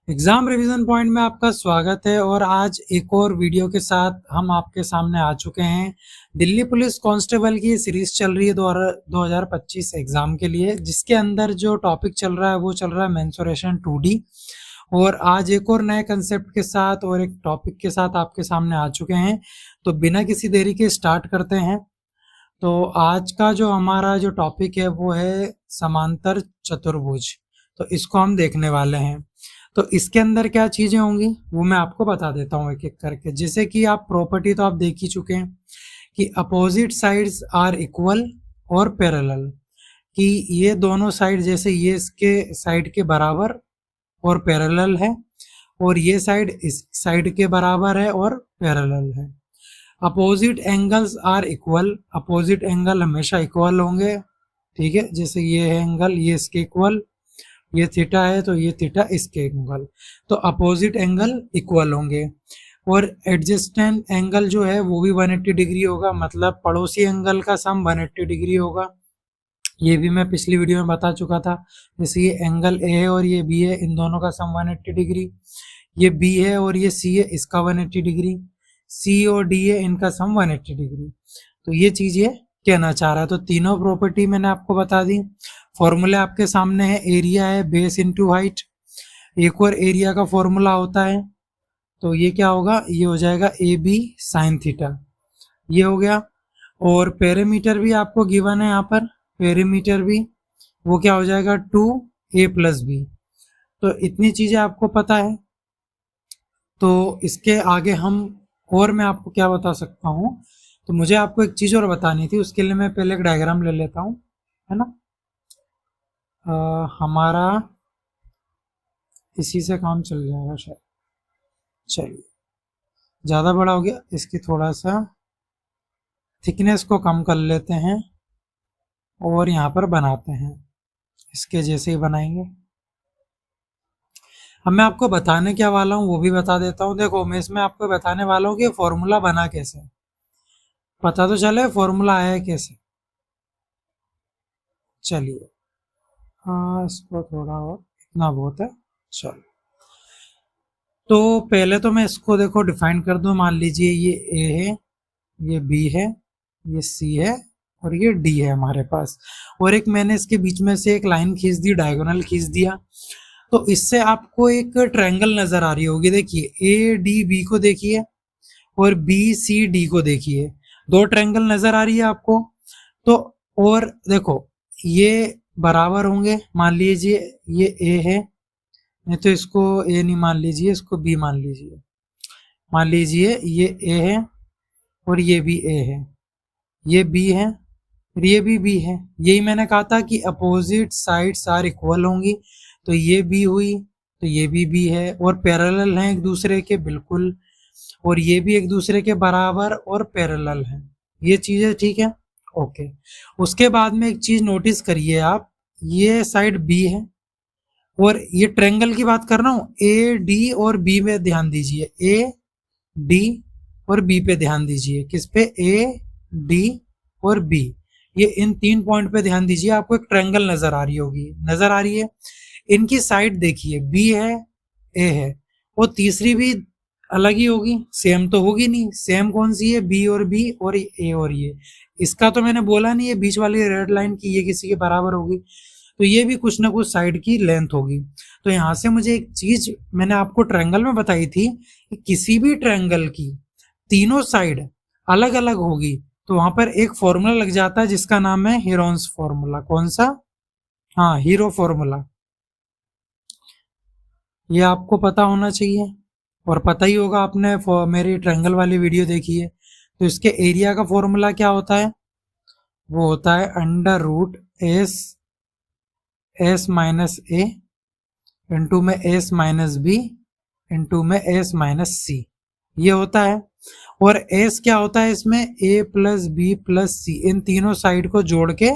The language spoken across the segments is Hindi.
एग्जाम रिवीजन पॉइंट में आपका स्वागत है और आज एक और वीडियो के साथ हम आपके सामने आ चुके हैं। दिल्ली पुलिस कांस्टेबल की सीरीज चल रही है 2025 एग्जाम के लिए, जिसके अंदर जो टॉपिक चल रहा है वो चल रहा है मेंसुरेशन 2D। और आज एक और नए कंसेप्ट के साथ और एक टॉपिक के साथ आपके सामने आ चुके हैं। तो बिना किसी देरी के स्टार्ट करते हैं। तो आज का जो हमारा जो टॉपिक है वो है समांतर चतुर्भुज। तो इसको हम देखने वाले हैं। तो इसके अंदर क्या चीजें होंगी वो मैं आपको बता देता हूँ एक एक करके। जैसे कि आप प्रॉपर्टी तो आप देख ही चुके हैं कि अपोजिट साइड्स आर इक्वल और पैरेलल, कि ये दोनों साइड, जैसे ये इसके साइड के बराबर और पैरेलल है और ये साइड इस साइड के बराबर है और पैरेलल है। Opposite angles are equal, opposite angle हमेशा इक्वल होंगे, ठीक है। जैसे ये है एंगल, ये इसके इक्वल, ये थीटा है तो ये थीटा इसके इक्वल, तो अपोजिट एंगल इक्वल होंगे। और एडजेस्टेंट एंगल जो है वो भी 180 डिग्री होगा, मतलब पड़ोसी एंगल का सम 180 डिग्री होगा। ये भी मैं पिछली वीडियो में बता चुका था। जैसे ये एंगल ए है और ये बी है, इन दोनों का सम 180 डिग्री। ये बी है और ये सी है, इसका 180 डिग्री। सी और डी है, इनका सम 180 डिग्री। तो ये चीज ये कहना चाह रहा है। तो तीनों प्रॉपर्टी मैंने आपको बता दी। फॉर्मूले आपके सामने है, एरिया है बेस इनटू हाइट। एक और एरिया का फॉर्मूला होता है, तो ये क्या होगा, ये हो जाएगा ए बी साइन थीटा, ये हो गया। और पेरीमीटर भी आपको गिवन है यहाँ पर, पेरीमीटर भी वो क्या हो जाएगा 2a + b। तो इतनी चीजें आपको पता है। तो इसके आगे हम, और मैं आपको क्या बता सकता हूँ, तो मुझे आपको एक चीज और बतानी थी। उसके लिए मैं पहले एक डायग्राम ले लेता हूँ, है ना। हमारा इसी से काम चल जाएगा शायद। चलिए, ज़्यादा बड़ा हो गया, इसकी थोड़ा सा थिकनेस को कम कर लेते हैं और यहाँ पर बनाते हैं, इसके जैसे ही बनाएंगे। अब मैं आपको बताने क्या वाला हूँ वो भी बता देता हूँ। देखो, मैं इसमें आपको बताने वाला हूँ कि फॉर्मूला बना कैसे, पता तो चले फॉर्मूला आया है कैसे। चलिए, हाँ इसको थोड़ा और, इतना बहुत है। चलो, तो पहले तो मैं इसको देखो डिफाइन कर दूं। मान लीजिए ये ए है, ये बी है, ये सी है और ये डी है हमारे पास। और एक मैंने इसके बीच में से एक लाइन खींच दी, डायगोनल खींच दिया। तो इससे आपको एक ट्रायंगल नजर आ रही होगी। देखिए, ए डी बी को देखिए और बी सी डी को देखिए, दो ट्रायंगल नजर आ रही है आपको। तो और देखो, ये बराबर होंगे। मान लीजिए ये ए है, नहीं तो इसको ए नहीं मान लीजिए, इसको बी मान लीजिए। मान लीजिए ये ए है और ये भी ए है, ये बी है और ये भी बी है। यही मैंने कहा था कि अपोजिट साइड्स आर इक्वल होंगी। तो ये बी हुई, तो ये भी बी है और पैरेलल हैं एक दूसरे के, बिल्कुल। और ये भी एक दूसरे के बराबर और पैरेलल हैं। ये चीजें ठीक है, ओके। उसके बाद में एक चीज नोटिस करिए आप, ये साइड बी है और ये ट्रायंगल की बात कर रहा हूँ, ए डी और बी में ध्यान दीजिए, ए डी और बी पे ध्यान दीजिए। किस पे, ए डी और बी, ये इन 3 पॉइंट पे ध्यान दीजिए। आपको एक ट्रायंगल नजर आ रही होगी, नजर आ रही है। इनकी साइड देखिए, बी है, ए है, और तीसरी भी अलग ही होगी, सेम तो होगी नहीं। सेम कौन सी है, बी और बी और ए और ये। इसका तो मैंने बोला नहीं है बीच वाली रेड लाइन की ये किसी के बराबर होगी, तो ये भी कुछ ना कुछ साइड की लेंथ होगी। तो यहाँ से मुझे एक चीज मैंने आपको ट्रायंगल में बताई थी कि किसी भी ट्रायंगल की तीनों साइड अलग अलग होगी तो वहां पर एक फॉर्मूला लग जाता है जिसका नाम है हीरोन्स फॉर्मूला। कौन सा, हाँ, हीरो फॉर्मूला। ये आपको पता होना चाहिए और पता ही होगा, आपने मेरी ट्रायंगल वाली वीडियो देखी है। तो इसके एरिया का फॉर्मूला क्या होता है, वो होता है √S इंटू में S-B इंटू में S-C, ये होता है। और S क्या होता है इसमें, A + B + C, इन तीनों साइड को जोड़ के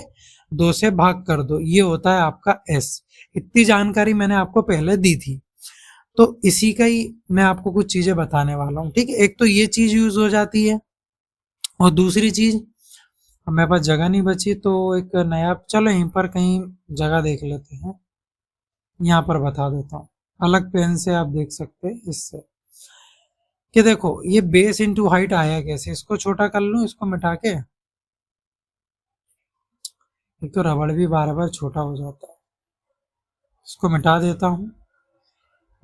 2 से भाग कर दो, ये होता है आपका S। इतनी जानकारी मैंने आपको पहले दी थी। तो इसी का ही मैं आपको कुछ चीजें बताने वाला हूँ, ठीक है। एक तो ये चीज यूज हो जाती है और दूसरी चीज, मेरे पास जगह नहीं बची तो एक नया, चलो यहीं पर कहीं जगह देख लेते हैं, यहाँ पर बता देता हूँ। अलग पेन से आप देख सकते हैं इससे कि देखो ये बेस इंटू हाइट आया कैसे। इसको छोटा कर लूं, इसको मिटा के। एक तो रबड़ भी बार बार छोटा हो जाता है, इसको मिटा देता हूं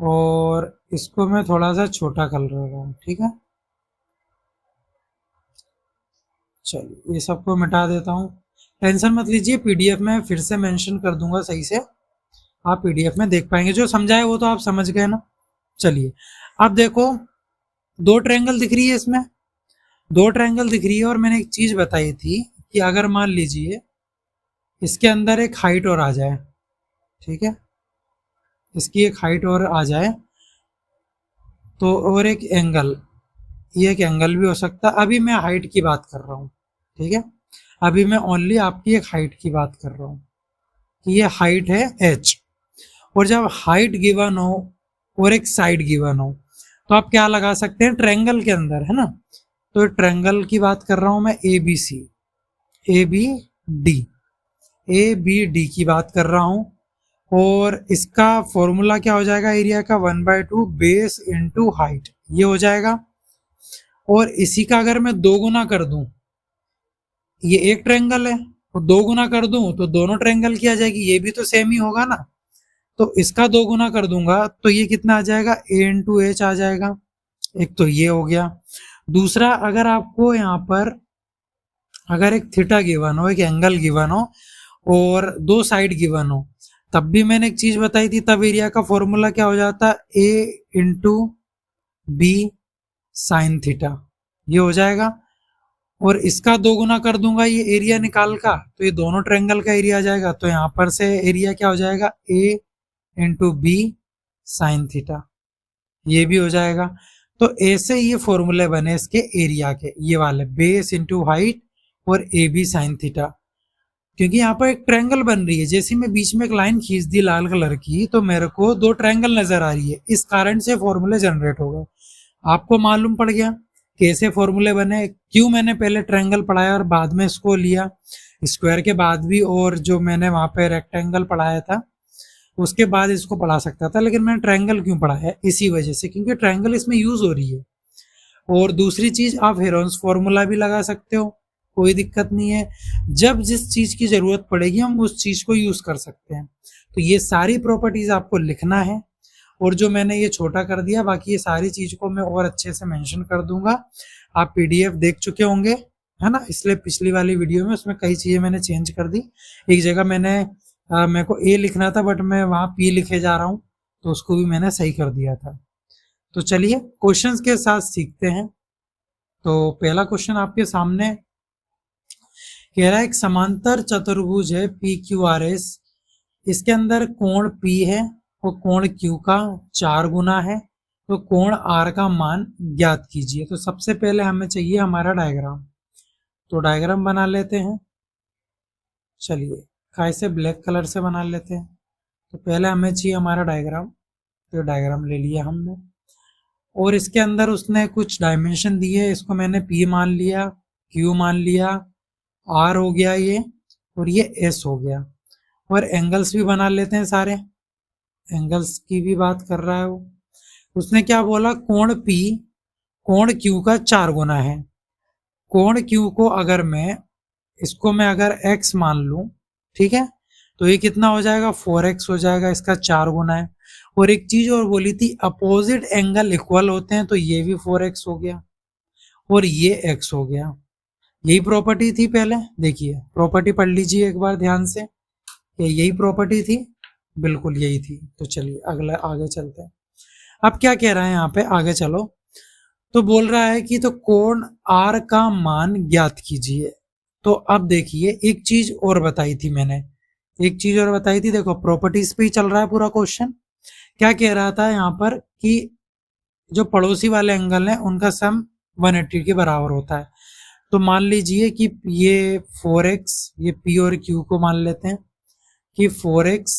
और इसको मैं थोड़ा सा छोटा कर रहा हूँ। ठीक है, चलिए ये सबको मिटा देता हूँ। टेंशन मत लीजिए, पीडीएफ में फिर से मेंशन कर दूंगा सही से, आप पीडीएफ में देख पाएंगे। जो समझाए वो तो आप समझ गए ना। चलिए अब देखो, दो ट्रायंगल दिख रही है इसमें, दो ट्रायंगल दिख रही है। और मैंने एक चीज बताई थी कि अगर मान लीजिए इसके अंदर एक हाइट और आ जाए, ठीक है, इसकी एक हाइट और आ जाए तो, और एक एंगल, ये एक एंगल भी हो सकता है। अभी मैं हाइट की बात कर रहा हूँ, ठीक है, अभी मैं ओनली आपकी एक हाइट की बात कर रहा हूँ कि ये हाइट है h। और जब हाइट गिवन हो और एक साइड गिवन हो तो आप क्या लगा सकते हैं ट्रायंगल के अंदर, है ना। तो ट्रायंगल की बात कर रहा हूं मैं, A B C, A B D, A B D की बात कर रहा हूं। और इसका फॉर्मूला क्या हो जाएगा एरिया का, 1/2 बेस इंटू हाइट, ये हो जाएगा। और इसी का अगर मैं दो गुना कर दूं, ये एक ट्रायंगल है, और दो गुना कर दूं तो दोनों ट्रायंगल की आ जाएगी, ये भी तो सेम ही होगा ना। तो इसका दो गुना कर दूंगा तो ये कितना आ जाएगा, ए इंटू एच आ जाएगा। एक तो ये हो गया। दूसरा, अगर आपको यहाँ पर अगर एक थीटा गिवन हो, एक एंगल गिवन हो और दो साइड गिवन हो, तब भी मैंने एक चीज बताई थी, तब एरिया का फॉर्मूला क्या हो जाता, ए इंटू बी साइन थीटा, ये हो जाएगा। और इसका दो गुना कर दूंगा ये एरिया निकाल का, तो ये दोनों ट्रायंगल का एरिया आ जाएगा। तो यहाँ पर से एरिया क्या हो जाएगा, ए इंटू बी साइन थीटा, ये भी हो जाएगा। तो ऐसे ये फॉर्मूले बने इसके एरिया के, ये वाले बेस इंटू हाइट और ए बी साइन थीटा। क्योंकि यहाँ पर एक ट्रायंगल बन रही है, जैसे मैं बीच में एक लाइन खींच दी लाल कलर की तो मेरे को दो ट्रायंगल नजर आ रही है, इस कारण से फॉर्मूले जनरेट हो गए। आपको मालूम पड़ गया कैसे फॉर्मूले बने, क्यों मैंने पहले ट्रायंगल पढ़ाया और बाद में इसको लिया, स्क्वायर के बाद भी, और जो मैंने वहां पे रेक्टेंगल पढ़ाया था उसके बाद इसको पढ़ा सकता था, लेकिन मैंने ट्रायंगल क्यों पढ़ाया, इसी वजह से, क्योंकि ट्रायंगल इसमें यूज हो रही है। और दूसरी चीज, आप हेरोन्स फॉर्मूला भी लगा सकते हो, कोई दिक्कत नहीं है। जब जिस चीज की जरूरत पड़ेगी हम उस चीज को यूज कर सकते हैं। तो ये सारी प्रॉपर्टीज आपको लिखना है, और जो मैंने ये छोटा कर दिया, बाकी ये सारी चीज को मैं और अच्छे से मेंशन कर दूंगा। आप पीडीएफ देख चुके होंगे, है ना, इसलिए पिछली वाली वीडियो में उसमें कई चीजें मैंने चेंज कर दी। एक जगह मैंने मेरे को ए लिखना था बट मैं वहां पी लिखे जा रहा हूँ, तो उसको भी मैंने सही कर दिया था। तो चलिए क्वेश्चंस के साथ सीखते हैं। तो पहला क्वेश्चन आपके सामने कह रहा है, एक समांतर चतुर्भुज है पी क्यू आर एस, इसके अंदर कोण P है और कोण Q का 4 गुना है, तो कोण R का मान ज्ञात कीजिए। तो सबसे पहले हमें चाहिए हमारा डायग्राम, तो डायग्राम बना लेते हैं। चलिए कैसे ब्लैक कलर से बना लेते हैं। तो पहले हमें चाहिए हमारा डायग्राम, तो डायग्राम ले लिया हमने, और इसके अंदर उसने कुछ डायमेंशन दिए, इसको मैंने P मान लिया, Q मान लिया, R हो गया ये, और ये S हो गया। और एंगल्स भी बना लेते हैं सारे, एंगल्स की भी बात कर रहा है वो। उसने क्या बोला, कोण P कोण Q का 4 गुना है। कोण Q को अगर मैं इसको मैं अगर x मान लूं, ठीक है, तो ये कितना हो जाएगा, 4x हो जाएगा, इसका 4 गुना है। और एक चीज और बोली थी, अपोजिट एंगल इक्वल होते हैं, तो ये भी 4x हो गया और ये x हो गया। यही प्रॉपर्टी थी पहले, देखिए प्रॉपर्टी पढ़ लीजिए एक बार ध्यान से, यही प्रॉपर्टी थी, बिल्कुल यही थी। तो चलिए अगला आगे चलते हैं। अब क्या कह रहा है यहाँ पे, आगे चलो। तो बोल रहा है कि तो कोण R का मान ज्ञात कीजिए। तो अब देखिए एक चीज और बताई थी मैंने, एक चीज और बताई थी, देखो प्रॉपर्टीज पे ही चल रहा है पूरा क्वेश्चन। क्या कह रहा था यहाँ पर कि जो पड़ोसी वाले एंगल हैं उनका सम 180 के बराबर होता है। तो मान लीजिए कि ये 4x, ये P और Q को मान लेते हैं कि 4x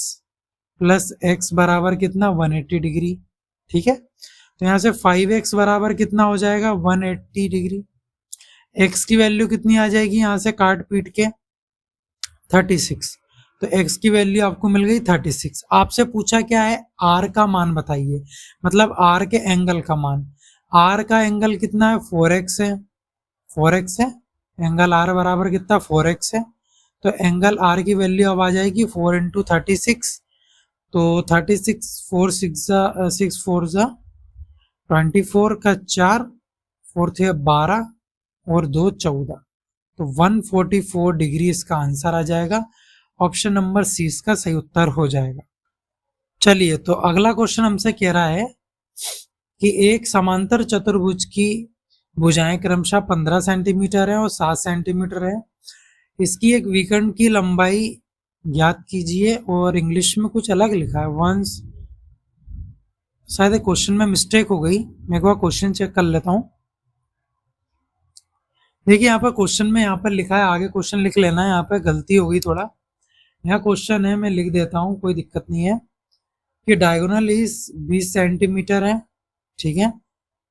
प्लस x बराबर कितना, 180 डिग्री, ठीक है। तो यहाँ से 5x बराबर कितना हो जाएगा, 180 डिग्री। x की वैल्यू कितनी आ जाएगी यहाँ से काट पीट के, 36। तो x की वैल्यू आपको मिल गई 36। आपसे पूछा क्या है, r का मान बताइए, मतलब r के एंगल का मान। r का एंगल कितना है, 4x है, 4x है, एंगल r बराबर कितना 4x है। तो एंगल r की वैल्यू अब आ जाएगी 4 इंटू 36। तो 36 4 6 4 24 का 4, 4 थे 12 और 2 14, तो 144 डिग्री इसका आंसर आ जाएगा। ऑप्शन नंबर सी इसका सही उत्तर हो जाएगा। चलिए, तो अगला क्वेश्चन हमसे कह रहा है कि एक समांतर चतुर्भुज की भुजाएं क्रमशः 15 सेंटीमीटर है और 7 सेंटीमीटर है। इसकी एक विकर्ण की लंबाई ज्ञात कीजिए, और इंग्लिश में कुछ अलग लिखा है वंस, शायद क्वेश्चन में मिस्टेक हो गई, मैं एक बार क्वेश्चन चेक कर लेता हूं। देखिए यहाँ पर क्वेश्चन में यहाँ पर लिखा है, आगे क्वेश्चन लिख लेना है, यहाँ पे गलती हो गई थोड़ा। यहाँ क्वेश्चन है, मैं लिख देता हूँ, कोई दिक्कत नहीं है, कि डायगोनल इस 20 सेंटीमीटर है, ठीक है,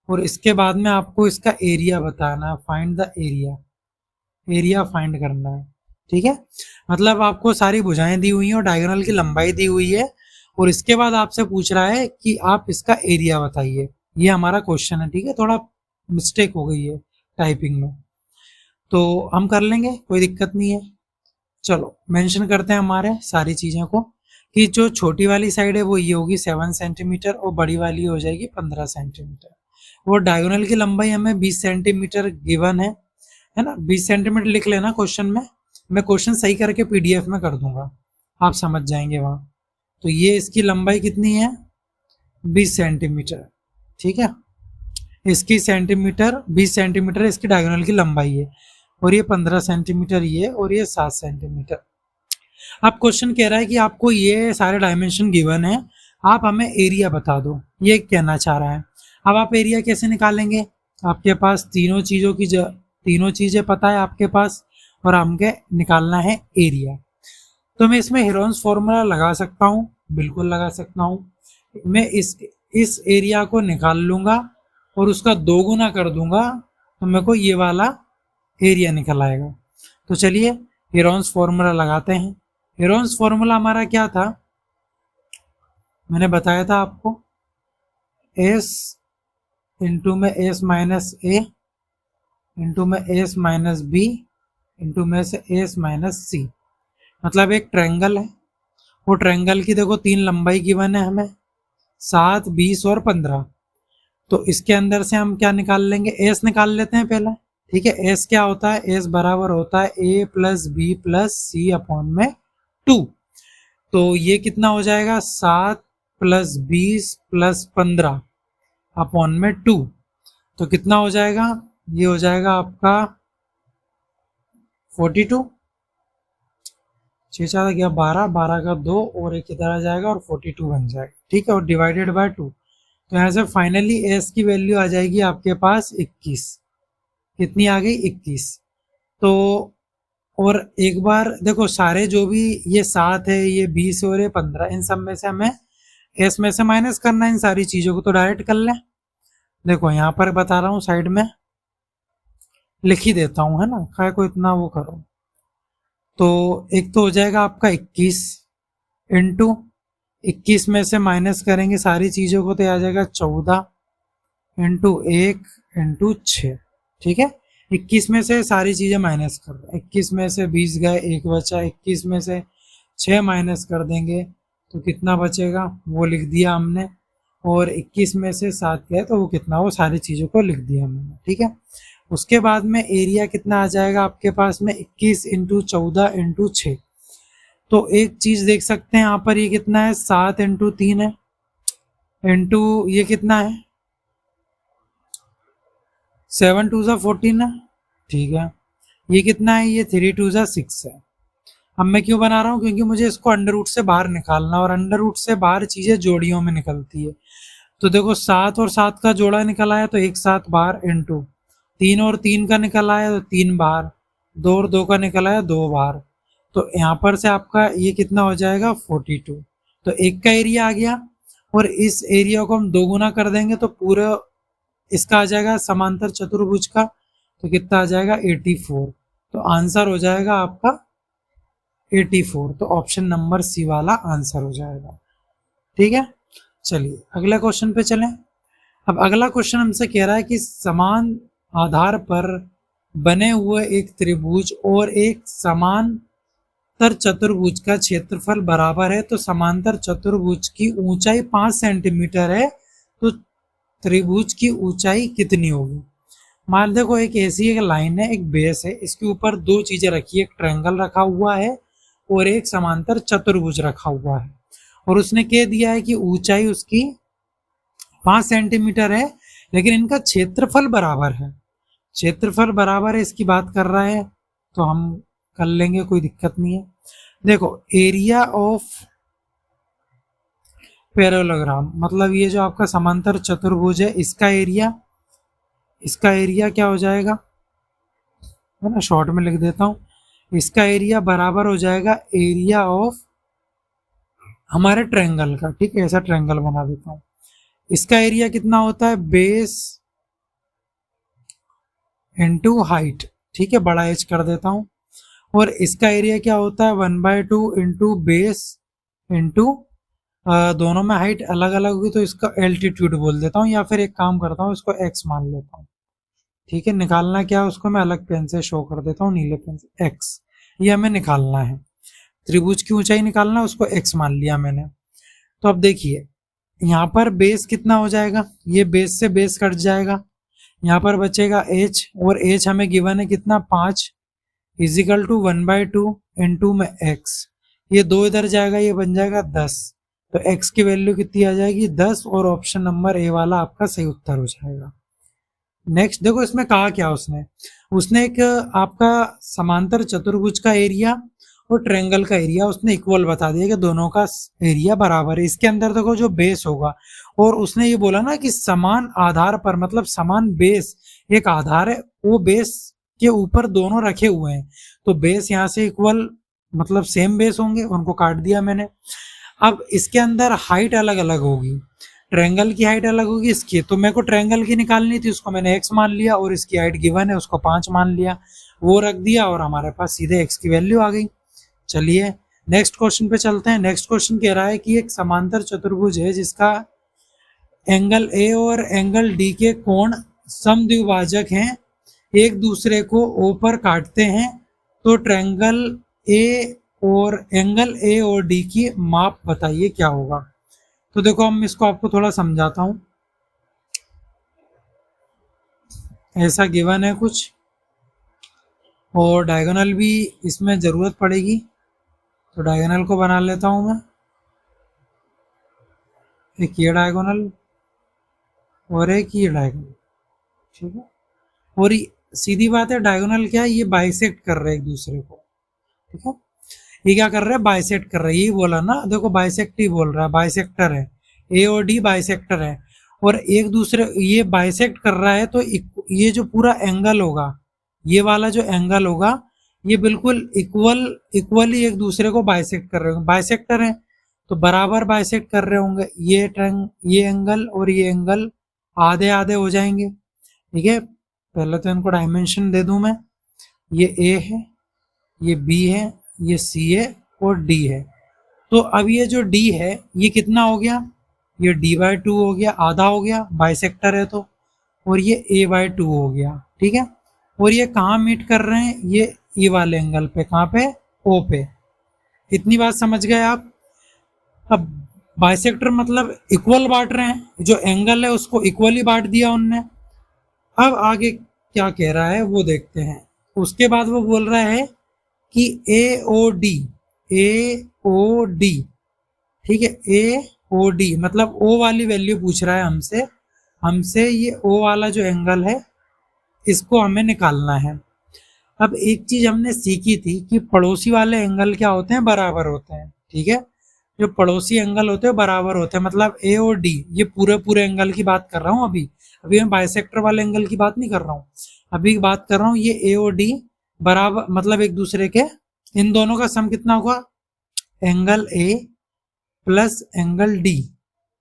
और इसके बाद में आपको इसका एरिया बताना है, find the area, area find करना है, ठीक है। मतलब आपको सारी भुजाएं दी हुई हैं और डायगोनल की लंबाई दी हुई है, और इसके बाद आपसे पूछ रहा है कि आप इसका एरिया बताइए। ये हमारा क्वेश्चन है, ठीक है, थोड़ा मिस्टेक हो गई है टाइपिंग में, तो हम कर लेंगे, कोई दिक्कत नहीं है। चलो मेंशन करते हैं हमारे सारी चीज़ों को, कि जो छोटी वाली साइड है वो ये होगी 7 सेंटीमीटर और बड़ी वाली हो जाएगी 15 सेंटीमीटर। और डायगोनल की लंबाई हमें 20 सेंटीमीटर गिवन है ना, 20 सेंटीमीटर लिख लेना क्वेश्चन में, मैं क्वेश्चन सही करके पीडीएफ में कर दूंगा, आप समझ जाएंगे वहाँ। तो ये इसकी लंबाई कितनी है, 20 सेंटीमीटर, ठीक है, इसकी सेंटीमीटर 20 सेंटीमीटर इसकी डायगोनल की लंबाई है, और ये 15 सेंटीमीटर ये, और ये 7 सेंटीमीटर। अब क्वेश्चन कह रहा है कि आपको ये सारे डायमेंशन गिवन है, आप हमें एरिया बता दो, ये कहना चाह रहा है। अब आप एरिया कैसे निकालेंगे, आपके पास तीनों चीजें पता है आपके पास, और हमके निकालना है एरिया। तो मैं इसमें हेरोन्स फॉर्मूला लगा सकता हूँ, बिल्कुल लगा सकता हूँ। मैं इस एरिया को निकाल लूंगा और उसका 2 गुना कर दूंगा, तो मेरे को ये वाला एरिया निकल आएगा। तो चलिए हेरोन्स फॉर्मूला लगाते हैं। हेरोन्स फॉर्मूला हमारा क्या था, मैंने बताया था आपको, एस इंटू में एस माइनस ए इंटू में एस माइनस बी इंटू में से एस माइनस सी। मतलब एक ट्रायंगल है, वो ट्रायंगल की देखो 3 लंबाई गिवन है हमें, 7 20 और 15। तो इसके अंदर से हम क्या निकाल लेंगे, एस निकाल लेते हैं पहले, ठीक है। एस क्या होता है, एस बराबर होता है ए प्लस बी प्लस सी अपॉन में 2। तो ये कितना हो जाएगा, 7 प्लस 20 प्लस 15 अपॉन में 2। तो कितना हो जाएगा, ये हो जाएगा आपका 42, 6 4 गया 12, 12 का 2 और एक इधर आ जाएगा और 42 बन जाएगा, ठीक है, और डिवाइडेड बाय 2। तो यहाँ से फाइनली एस की वैल्यू आ जाएगी आपके पास 21। कितनी आ गई, 21। तो और एक बार देखो, सारे जो भी ये 7 है, ये 20 और ये 15, इन सब में से हमें एस में से माइनस करना है इन सारी चीजों को, तो डायरेक्ट कर लें। देखो यहाँ पर बता रहा हूँ, साइड में लिख ही देता हूँ, है ना, काय को इतना वो करो। तो एक तो हो जाएगा आपका 21 इंटू 21 में से माइनस करेंगे सारी चीजों को, तो आ जाएगा 14 इंटू 1 इंटू 6, ठीक है। 21 में से सारी चीजें माइनस कर दो, 21 में से 20 गए, 1 बचा, 21 में से 6 माइनस कर देंगे तो कितना बचेगा, वो लिख दिया हमने, और 21 में से 7 गए तो वो कितना, वो सारी चीजों को लिख दिया हमने, ठीक है। उसके बाद में एरिया कितना आ जाएगा आपके पास में, 21 इंटू 14 इंटू 6। तो एक चीज देख सकते हैं यहाँ पर, ये कितना है, 7 इंटू 3 है, इंटू ये कितना है, 7 2 14 है, ठीक है। ये कितना है, ये 3 2 6 है। अब मैं क्यों बना रहा हूँ, क्योंकि मुझे इसको अंडर रूट से बाहर निकालना, और अंडर रूट से बाहर चीजें जोड़ियों में निकलती है। तो देखो 7 और 7 का जोड़ा निकल आया तो एक साथ बाहर, इंटू 3 और 3 का निकल आया तो 3 बाहर, 2 और 2 का निकल आया 2 बाहर। तो यहाँ पर से आपका ये कितना हो जाएगा, 42। तो एक का एरिया आ गया, और इस एरिया को हम 2 गुना कर देंगे तो पूरा इसका आ जाएगा समांतर चतुर्भुज का, तो कितना आ जाएगा 84। तो आंसर हो जाएगा आपका 84। तो ऑप्शन नंबर सी वाला आंसर हो जाएगा। ठीक है, चलिए अगला क्वेश्चन पे चलें। अब अगला क्वेश्चन हमसे कह रहा है कि समान आधार पर बने हुए एक त्रिभुज और एक समांतर चतुर्भुज का क्षेत्रफल बराबर है, तो समांतर चतुर्भुज की ऊंचाई 5 सेंटीमीटर है, तो त्रिभुज की ऊंचाई कितनी होगी। मान देखो एक ऐसी एक लाइन है, एक बेस है, इसके ऊपर दो चीजें रखी है, एक ट्रायंगल रखा हुआ है और एक समांतर चतुर्भुज रखा हुआ है, और उसने कह दिया है कि ऊंचाई उसकी 5 सेंटीमीटर है, लेकिन इनका क्षेत्रफल बराबर है। क्षेत्रफल बराबर है इसकी बात कर रहा है, तो हम कर लेंगे, कोई दिक्कत नहीं है। देखो एरिया ऑफ पैरेललोग्राम मतलब ये जो आपका समांतर चतुर्भुज है, इसका एरिया क्या हो जाएगा, है ना, शॉर्ट में लिख देता हूं। इसका एरिया बराबर हो जाएगा एरिया ऑफ हमारे ट्रायंगल का। ठीक है, ऐसा ट्रायंगल बना देता हूं। इसका एरिया कितना होता है, बेस इनटू हाइट। ठीक है, बड़ा एच कर देता हूं। और इसका एरिया क्या होता है, 1/2 इंटू बेस इंटू दोनों में हाइट अलग अलग होगी, तो इसका एल्टीट्यूड बोल देता हूँ, या फिर एक काम करता हूँ, इसको एक्स मान लेता हूँ। ठीक है, निकालना क्या है उसको मैं अलग पेन से शो कर देता हूँ, नीले पेन से, एक्स। ये हमें निकालना है, त्रिभुज की ऊंचाई निकालना है, उसको एक्स मान लिया मैंने। तो अब देखिए यहाँ पर बेस कितना हो जाएगा, ये बेस से बेस कट जाएगा, यहाँ पर बचेगा एच, और एच हमें गिवन है कितना, 5 इजिकल टू 1/2 इंटू में एक्स। ये 2 इधर जाएगा, ये बन जाएगा 10। तो एक्स की वैल्यू कितनी आ जाएगी, 10, और ऑप्शन नंबर ए वाला आपका सही उत्तर हो जाएगा। नेक्स्ट देखो इसमें कहा क्या उसने एक आपका समांतर चतुर्भुज का एरिया और ट्रायंगल का एरिया उसने इक्वल बता दिया कि दोनों का एरिया बराबर है। इसके अंदर देखो जो बेस होगा, और उसने ये बोला ना कि समान आधार पर, मतलब समान बेस एक आधार है, वो बेस के ऊपर दोनों रखे हुए हैं, तो बेस यहाँ से इक्वल मतलब सेम बेस होंगे, उनको काट दिया मैंने। अब इसके अंदर हाइट अलग अलग होगी, ट्रायंगल की हाइट अलग होगी इसकी, तो मेरे को ट्रायंगल की निकालनी थी, उसको मैंने x मान लिया, और इसकी हाइट गिवन है उसको 5 मान लिया, वो रख दिया, और हमारे पास सीधे x की वैल्यू आ गई। चलिए नेक्स्ट क्वेश्चन पे चलते हैं। नेक्स्ट क्वेश्चन कह रहा है कि एक समांतर चतुर्भुज है जिसका एंगल ए और एंगल डी के कोण समद्विभाजक हैं, एक दूसरे को ओ पर काटते हैं, तो ट्रायंगल ए और एंगल ए और डी की माप बताइए क्या होगा। तो देखो हम इसको आपको थोड़ा समझाता हूं। ऐसा गिवन है कुछ, और डायगोनल भी इसमें जरूरत पड़ेगी, तो डायगोनल को बना लेता हूं मैं। एक ये डायगोनल और एक ये डायगोनल। ठीक है, और सीधी बात है, डायगोनल क्या है, ये बाइसेक्ट कर रहे हैं एक दूसरे को। ठीक है, ये क्या कर रहे हैं, बाइसेक्ट कर रहे हैं, यही बोला ना, देखो बाइसेक्ट ही बोल रहा है, बाइसेक्टर है, ए और डी बाइसेक्टर है, और एक दूसरे ये बाइसेक्ट कर रहा है, तो ये जो पूरा एंगल होगा, ये वाला जो एंगल होगा, ये बिल्कुल इक्वली एक दूसरे को बाइसेक्ट कर रहे होंगे, बाइसेक्टर है तो बराबर बाइसेक्ट कर रहे होंगे, ये एंगल और ये एंगल आधे आधे हो जाएंगे। ठीक है, पहले तो इनको डायमेंशन दे दूं मैं, ये ए है, ये बी है, ये सी है और डी है। तो अब ये जो डी है ये कितना हो गया, ये d/2 हो गया, आधा हो गया, बाइसेक्टर है तो, और ये a/2 हो गया। ठीक है, और ये कहाँ मीट कर रहे हैं, ये वाले एंगल पे, कहाँ पे, ओ पे। इतनी बात समझ गए आप। अब बाइसेक्टर मतलब इक्वल बांट रहे हैं, जो एंगल है उसको इक्वली बांट दिया उनने। अब आगे क्या कह रहा है वो देखते हैं। उसके बाद वो बोल रहा है कि ए ठीक है, AOD मतलब O वाली वैल्यू पूछ रहा है हमसे ये O वाला जो एंगल है इसको हमें निकालना है। अब एक चीज हमने सीखी थी कि पड़ोसी वाले एंगल क्या होते हैं, बराबर होते हैं। ठीक है, जो पड़ोसी एंगल होते हैं बराबर होते हैं, मतलब A और D, ये पूरे एंगल की बात कर रहा हूँ। अभी मैं बाइसेक्टर वाले एंगल की बात नहीं कर रहा हूँ, अभी बात कर रहा हूँ ये A और D बराबर, मतलब एक दूसरे के, इन दोनों का सम कितना होगा, angle A plus angle D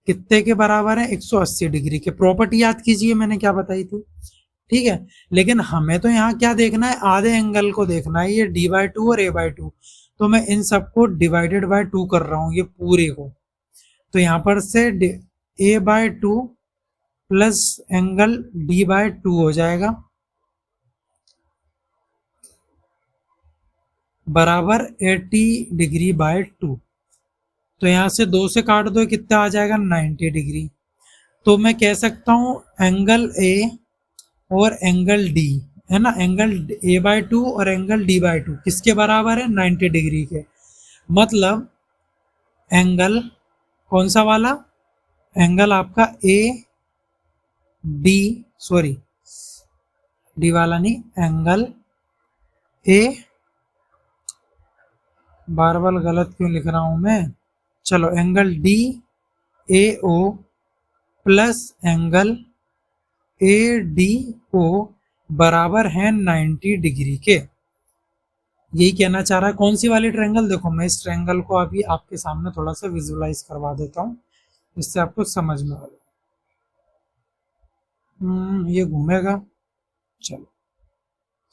कितने के बराबर है, 180 डिग्री के। प्रॉपर्टी याद कीजिए मैंने क्या बताई थी। ठीक है, लेकिन हमें तो यहाँ क्या देखना है, आधे एंगल को देखना है, ये d/2 और a/2। तो मैं इन सबको डिवाइडेड बाय 2 कर रहा हूँ, ये पूरे को। तो यहाँ पर से a/2 प्लस एंगल d/2 हो जाएगा बराबर 80 डिग्री बाय 2। तो यहाँ से 2 से काट दो, कितना आ जाएगा 90 डिग्री। तो मैं कह सकता हूँ एंगल ए और एंगल डी, है ना, एंगल a/2 और एंगल d/2 किसके बराबर है, 90 डिग्री के। मतलब एंगल कौन सा वाला, एंगल आपका ए डी, सॉरी डी वाला नहीं, एंगल ए, बार बार गलत क्यों लिख रहा हूं मैं, चलो angle D A O plus angle A D O बराबर है 90 डिग्री के। यही कहना चाह रहा है। कौन सी वाली ट्रायंगल, देखो मैं इस ट्रायंगल को अभी आपके सामने थोड़ा सा विजुअलाइज करवा देता हूँ, इससे आपको समझ में आएगा। ये घूमेगा, चलो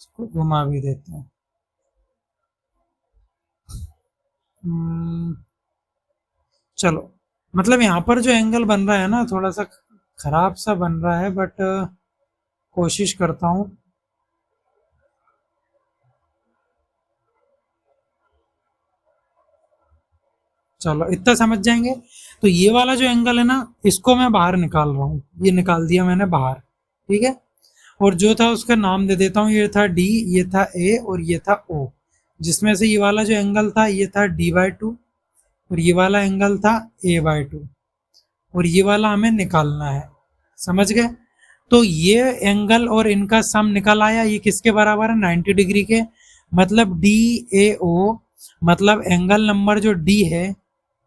इसको घुमा भी देते हैं। चलो, मतलब यहाँ पर जो एंगल बन रहा है ना, थोड़ा सा खराब सा बन रहा है, बट कोशिश करता हूँ। चलो इतना समझ जाएंगे। तो ये वाला जो एंगल है ना, इसको मैं बाहर निकाल रहा हूँ, ये निकाल दिया मैंने बाहर, ठीक है। और जो था उसका नाम दे देता हूँ, ये था डी, ये था ए और ये था ओ, जिसमें से ये वाला जो एंगल था ये था d/2 और ये वाला एंगल था a/2 और ये वाला हमें निकालना है, समझ गए। तो ये एंगल और इनका सम निकल आया, ये किसके बराबर है, 90 डिग्री के। मतलब DAO, मतलब एंगल नंबर जो D है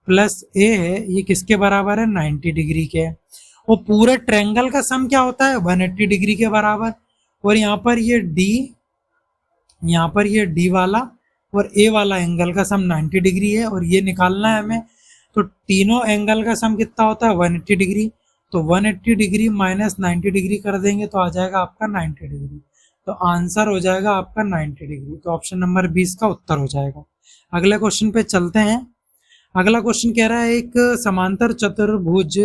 प्लस A है, ये किसके बराबर है, 90 डिग्री के। और पूरे ट्रायंगल का सम क्या होता है, 180 डिग्री के बराबर। और यहाँ पर ये D, यहाँ पर ये D वाला और A वाला एंगल का सम 90 डिग्री है और ये निकालना है हमें। तो तीनों एंगल का सम कितना होता है, 180 डिग्री। तो 180 डिग्री माइनस 90 डिग्री कर देंगे तो आ जाएगा आपका 90 डिग्री। तो आंसर हो जाएगा आपका 90 डिग्री। तो ऑप्शन नंबर 20 का उत्तर हो जाएगा। अगले क्वेश्चन पे चलते हैं। अगला क्वेश्चन कह रहा है एक समांतर चतुर्भुज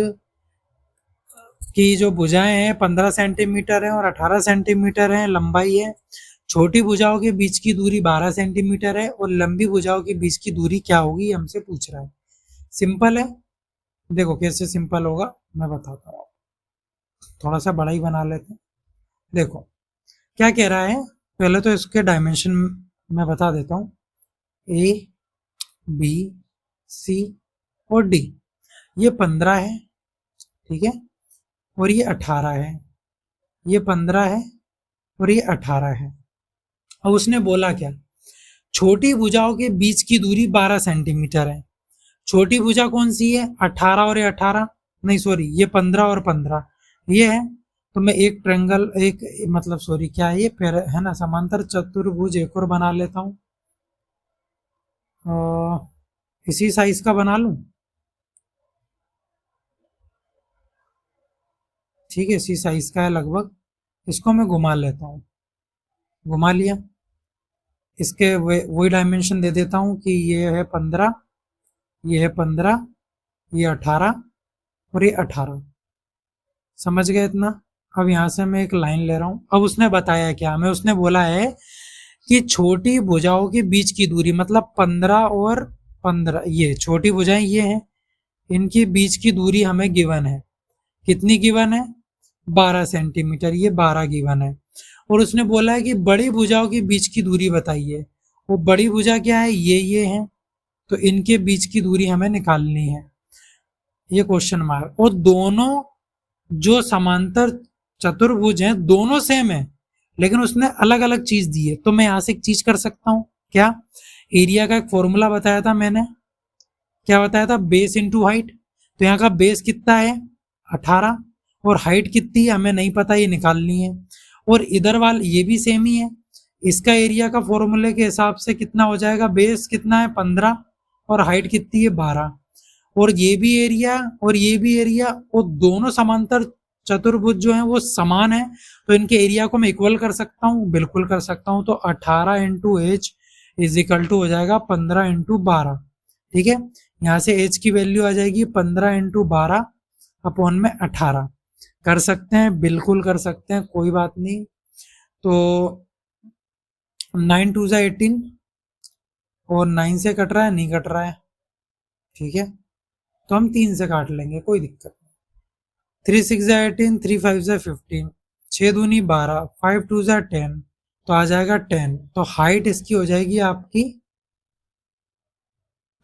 की जो भुजाएं हैं 15 सेंटीमीटर है और 18 सेंटीमीटर है लंबाई है। छोटी भुजाओं के बीच की दूरी 12 सेंटीमीटर है और लंबी भुजाओं के बीच की दूरी क्या होगी, हमसे पूछ रहा है। सिंपल है, देखो कैसे सिंपल होगा मैं बताता हूँ। थोड़ा सा बड़ा ही बना लेते हैं। देखो क्या कह रहा है, पहले तो इसके डायमेंशन मैं बता देता हूँ। ए बी सी और डी, ये 15 है, ठीक है, और ये 18 है, ये 15 है और ये 18 है। अब उसने बोला क्या, छोटी भुजाओं के बीच की दूरी 12 सेंटीमीटर है। छोटी भुजा कौन सी है, 18 और ये 18, नहीं सॉरी ये 15 और 15 ये है। तो मैं एक ट्रायंगल, एक मतलब सॉरी क्या है ये, फिर है ना, समांतर चतुर्भुज एक और बना लेता हूँ। इसी साइज का बना लूं, ठीक है, इसी साइज का है लगभग। इसको मैं घुमा लेता हूँ, घुमा लिया। इसके वही डायमेंशन दे देता हूँ कि ये है 15, ये है 15, ये 18 और ये 18, समझ गए इतना। अब यहाँ से मैं एक लाइन ले रहा हूँ। अब उसने बताया क्या हमें, उसने बोला है कि छोटी भुजाओं के बीच की दूरी, मतलब 15 और 15, ये छोटी भुजाएं ये हैं, इनके बीच की दूरी हमें गिवन है। कितनी गिवन है, 12 सेंटीमीटर, ये 12 गिवन है। और उसने बोला है कि बड़ी भुजाओं के बीच की दूरी बताइए। वो बड़ी भुजा क्या है, ये है, तो इनके बीच की दूरी हमें निकालनी है, ये क्वेश्चन मार्क। और दोनों जो समांतर चतुर्भुज हैं दोनों सेम है, लेकिन उसने अलग अलग चीज दी है। तो मैं यहां से एक चीज कर सकता हूं, क्या, एरिया का एक फॉर्मूला बताया था मैंने, क्या बताया था, बेस इंटू हाइट। तो यहाँ का बेस कितना है 18 और हाइट कितनी है हमें नहीं पता, ये निकालनी है। और इधर वाला ये भी सेम ही है, इसका एरिया का फॉर्मूले के हिसाब से कितना हो जाएगा, बेस कितना है 15 और हाइट कितनी है 12, और ये भी एरिया और ये भी एरिया, और दोनों समांतर चतुर्भुज जो है वो समान है। तो इनके एरिया को मैं इक्वल कर सकता हूँ, बिल्कुल कर सकता हूँ। तो 18 into H is equal to हो जाएगा 15 इंटू 12। ठीक है, यहाँ से एच की वैल्यू आ जाएगी 15 इंटू 12 अपॉन में 18। कर सकते हैं, बिल्कुल कर सकते हैं, कोई बात नहीं। तो 9 2 ज़ा 18 और 9 से कट रहा है, नहीं कट रहा है। ठीक है, तो हम 3 से काट लेंगे, कोई दिक्कत नहीं। 3 6 ज़ा 18, 3 5 ज़ा 15, 6 दूनी 12, 5 2 ज़ा 10, तो आ जाएगा 10। तो हाइट इसकी हो जाएगी आपकी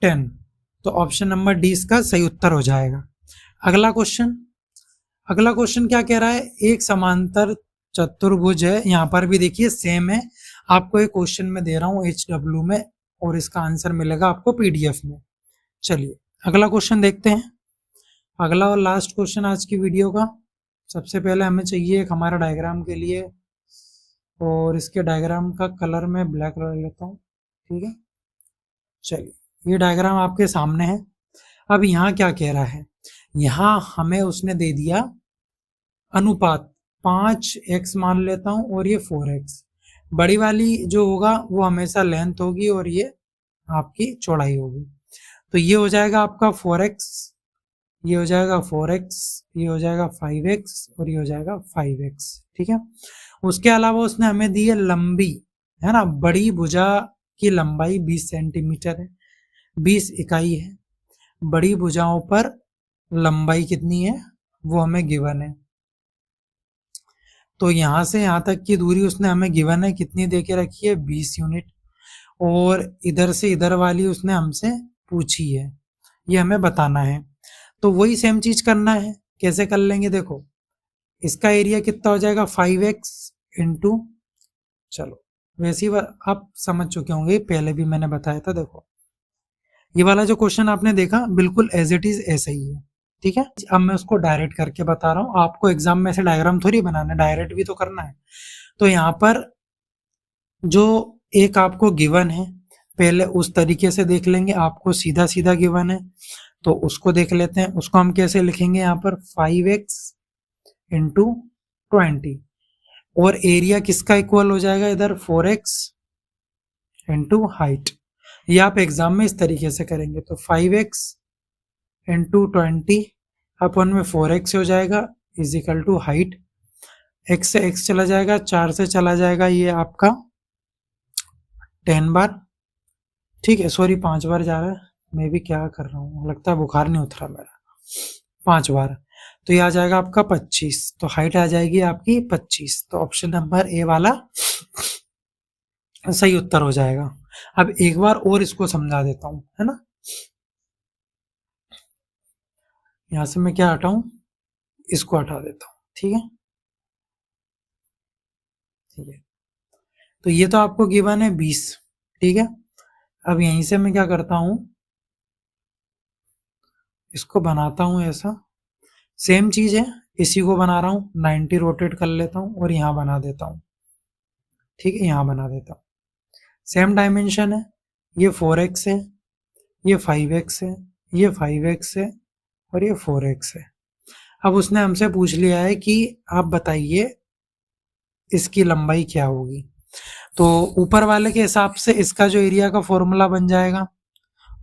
10। तो ऑप्शन नंबर डी इसका सही उत्तर हो जाएगा। अगला क्वेश्चन क्या कह रहा है, एक समांतर चतुर्भुज है। यहाँ पर भी देखिए सेम है, आपको एक क्वेश्चन में दे रहा हूँ HW में, और इसका आंसर मिलेगा आपको PDF में। चलिए अगला क्वेश्चन देखते हैं, अगला और लास्ट क्वेश्चन आज की वीडियो का। सबसे पहले हमें चाहिए एक हमारा डायग्राम के लिए, और इसके डायग्राम का कलर मैं ब्लैक कलर लेता हूँ। ठीक है, चलिए ये डायग्राम आपके सामने है। अब यहाँ क्या कह रहा है, यहाँ हमें उसने दे दिया अनुपात 5x मान लेता हूं, और ये 4x। बड़ी वाली जो होगा वो हमेशा लेंथ होगी, और ये आपकी चौड़ाई होगी। तो ये हो जाएगा आपका 4x, ये हो जाएगा 4x, ये हो जाएगा 5x, और ये हो जाएगा 5x। ठीक है, उसके अलावा उसने हमें दी है लंबी, है ना, बड़ी भुजा की लंबाई 20 सेंटीमीटर है, 20 इकाई है। बड़ी भुजाओं पर लंबाई कितनी है वो हमें गिवन है। तो यहाँ से यहाँ तक की दूरी उसने हमें गिवन है, कितनी दे के रखी है, 20 यूनिट। और इधर से इधर वाली उसने हमसे पूछी है, ये हमें बताना है। तो वही सेम चीज करना है, कैसे कर लेंगे, देखो इसका एरिया कितना हो जाएगा 5x इंटू, चलो वैसे ही आप समझ चुके होंगे, पहले भी मैंने बताया था। देखो ये वाला जो क्वेश्चन आपने देखा बिल्कुल एज इट इज ऐसा ही है। ठीक है, अब मैं उसको डायरेक्ट करके बता रहा हूँ, आपको एग्जाम में ऐसे डायग्राम थोड़ी बनाना है, डायरेक्ट भी तो करना है। तो यहाँ पर जो एक आपको गिवन है, पहले उस तरीके से देख लेंगे, आपको सीधा सीधा गिवन है तो उसको देख लेते हैं। उसको हम कैसे लिखेंगे, यहाँ पर 5x इंटू 20, और एरिया किसका इक्वल हो जाएगा इधर, 4x इंटू हाइट। ये आप एग्जाम में इस तरीके से करेंगे। तो 5x इंटू 20 अपन में 4x हो जाएगा, is equal to height. x से x चला जाएगा, 4 से चला जाएगा ये आपका 10 बार। ठीक है, सॉरी 5 बार जा रहा है, मैं भी क्या कर रहा हूँ, लगता है बुखार नहीं उतरा मेरा। 5 बार, तो ये आ जाएगा आपका 25। तो हाइट आ जाएगी आपकी 25। तो ऑप्शन नंबर ए वाला सही उत्तर हो जाएगा। अब एक बार और इसको समझा देता हूँ, है ना। यहां से मैं क्या हटाऊं, इसको हटा देता हूं। ठीक है, ठीक है, तो ये तो आपको गिवन है 20। ठीक है, अब यहीं से मैं क्या करता हूं, इसको बनाता हूं ऐसा, सेम चीज है, इसी को बना रहा हूं, 90 रोटेट कर लेता हूं और यहां बना देता हूं। ठीक है, यहां बना देता हूं, सेम डायमेंशन है, ये 4x है, ये 5x है, ये 5x है, और ये 4x है। अब उसने हमसे पूछ लिया है कि आप बताइए इसकी लंबाई क्या होगी। तो ऊपर वाले के हिसाब से इसका जो एरिया का फॉर्मूला बन जाएगा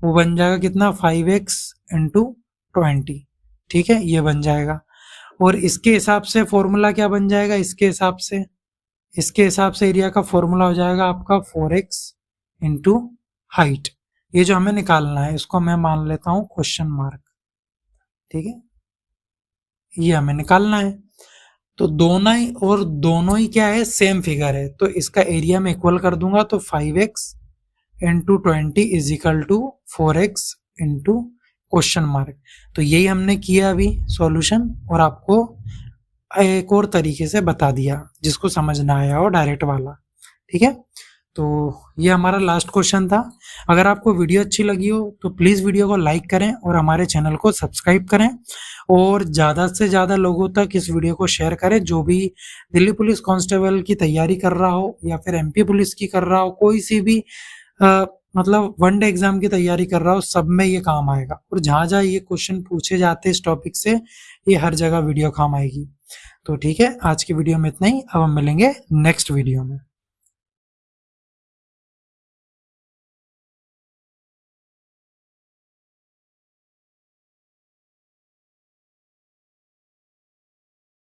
वो बन जाएगा कितना, 5x इंटू 20। ठीक है, ये बन जाएगा। और इसके हिसाब से फॉर्मूला क्या बन जाएगा, इसके हिसाब से एरिया का फॉर्मूला हो जाएगा आपका 4x इंटू हाइट। ये जो हमें निकालना है इसको मैं मान लेता हूं क्वेश्चन मार्क। ठीक है, ये हमें निकालना है। तो दोनों ही क्या है, सेम फिगर है, तो इसका एरिया में इक्वल कर दूंगा। तो 5x into 20 is equal to 4x into question mark. तो यही हमने किया अभी सॉल्यूशन, और आपको एक और तरीके से बता दिया जिसको समझ ना आया हो, डायरेक्ट वाला। ठीक है, तो ये हमारा लास्ट क्वेश्चन था। अगर आपको वीडियो अच्छी लगी हो तो प्लीज़ वीडियो को लाइक करें और हमारे चैनल को सब्सक्राइब करें, और ज़्यादा से ज़्यादा लोगों तक इस वीडियो को शेयर करें। जो भी दिल्ली पुलिस कांस्टेबल की तैयारी कर रहा हो या फिर MP पुलिस की कर रहा हो, कोई सी भी मतलब वन डे एग्जाम की तैयारी कर रहा हो, सब में ये काम आएगा। और जहाँ जहाँ ये क्वेश्चन पूछे जाते हैं इस टॉपिक से, ये हर जगह वीडियो काम आएगी। तो ठीक है, आज की वीडियो में इतना ही, अब हम मिलेंगे नेक्स्ट वीडियो में।